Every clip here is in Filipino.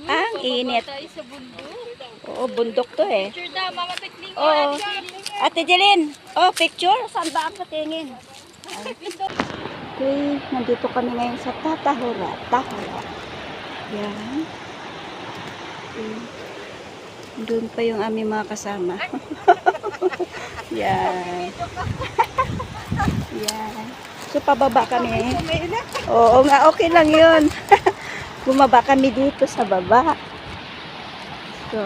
Ang init. Tayo sa bundok. Oo, bundok to eh. Picture da, Mama Tekling. Oo. Ate Jeline, oh, picture? Saan ba ang patingin? Okay, nandito kami ngayon sa Tatahura. Tahura. Yan. Okay. Doon pa yung aming mga kasama. Yan. Yan. So, pababa kami. Oo nga, okay lang yun. Bumaba kami dito sa baba. So,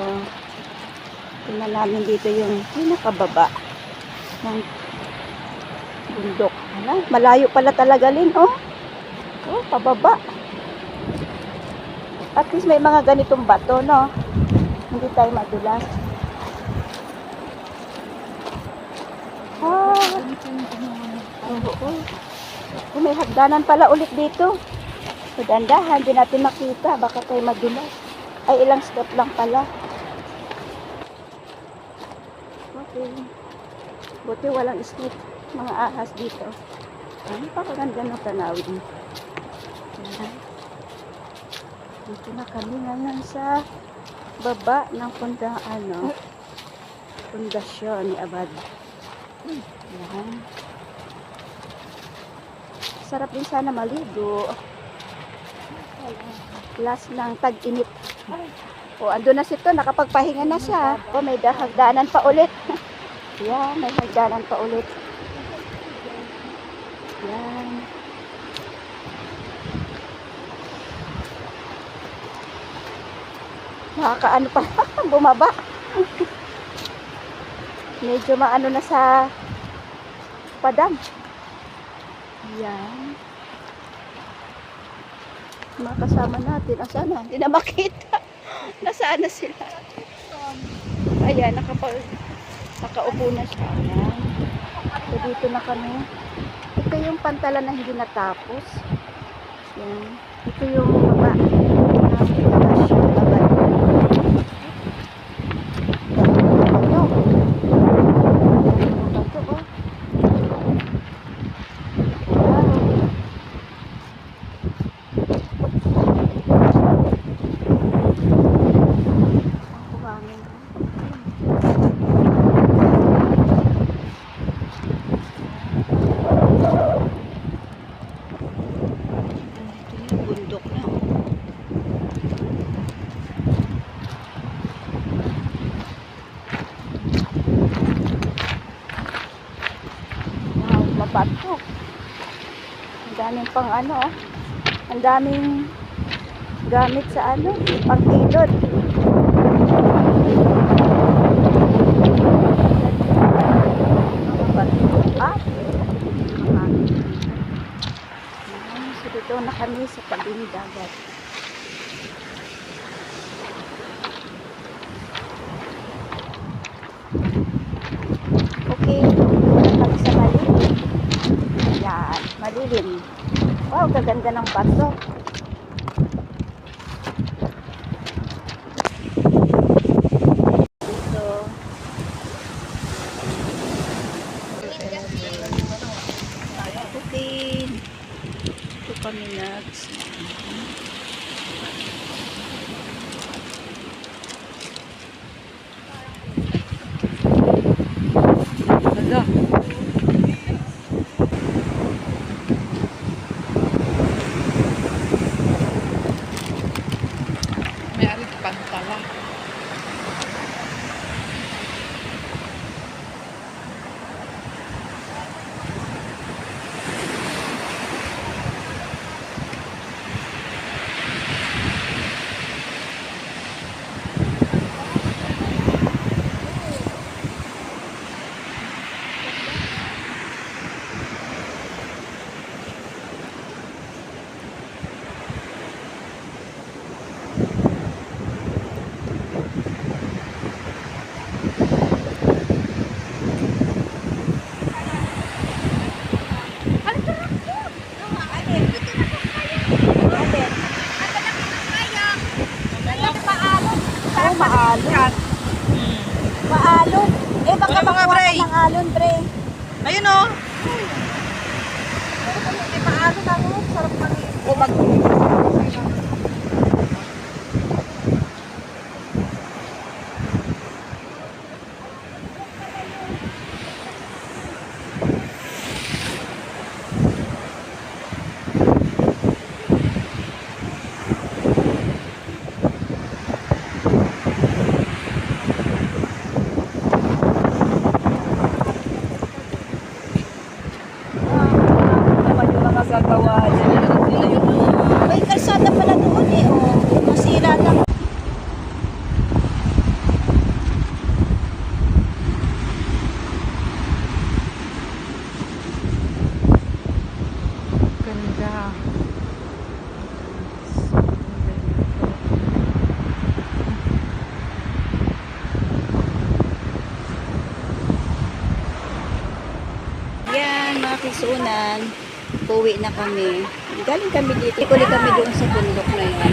tingnan namin dito yung pinakababa ng bundok. Malayo pala talaga, Lin, oh. Oh, pababa. At least may mga ganitong bato, no? Hindi tayo madulas. Ah, oo. Oh, may hagdanan pala ulit dito. So, dandahan, di natin makita. Baka tayo madulas. Ay, ilang step lang pala. Okay. Buti walang snake. Mga ahas dito. Ano pa kaganda ng tanawin. Yan. Dito na kami ngayon sa baba ng pundasyon ni Abad. Yan. Sarap din sana maligo. Last ng tag-init. O, ando na sito, nakapagpahinga na siya. O, may hagdanan pa ulit. Yan, may hagdanan pa ulit. Yan. Makakaano pa, bumaba. Medyo maano na sa padang. Yan. Mga kasama natin. Asaan na? Hindi na makita. Nasaan na sila? Ayan, nakaupo na siya. Ayan. So, dito na kami. Ito yung pantalan na hindi natapos. Yan. Ito yung baba. Bundok na. Wow, mabato. Ang daming pang ano, oh. Ang daming gamit sa ano, pangkilod. So, dito na kami sa tabing dagat. Okay, wala kami sa malilim. Yan, malilim. Wow, kaganda ng bato. Dito. Okay. Ito kami Hala. May arit pantala. Maalon. Maalon. Eh, baka Wala mga makuha bre. ka ng alon, bre. Ayun oh. Eh, maalon ako. Sarap maligo. O mag... Yan, mga kisunan. Uwi na kami. Galing kami dito. Ikuli kami doon sa bundok na yun.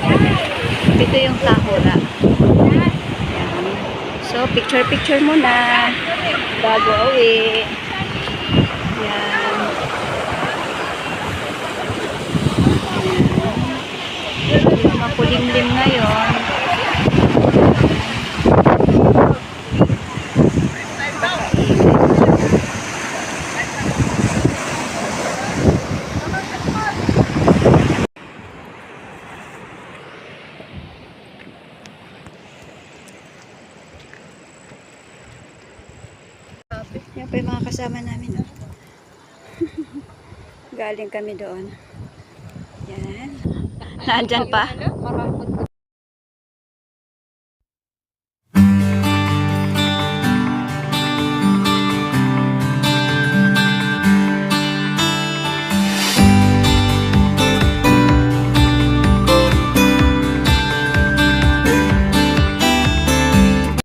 Ito yung Tahura. Yan. So, picture-picture muna. Bago uwi. Yan. Yan. Makulimlim ngayon. Yan pa yung mga kasama namin. Oh. Galing kami doon. Yan. Nandyan pa. Maramot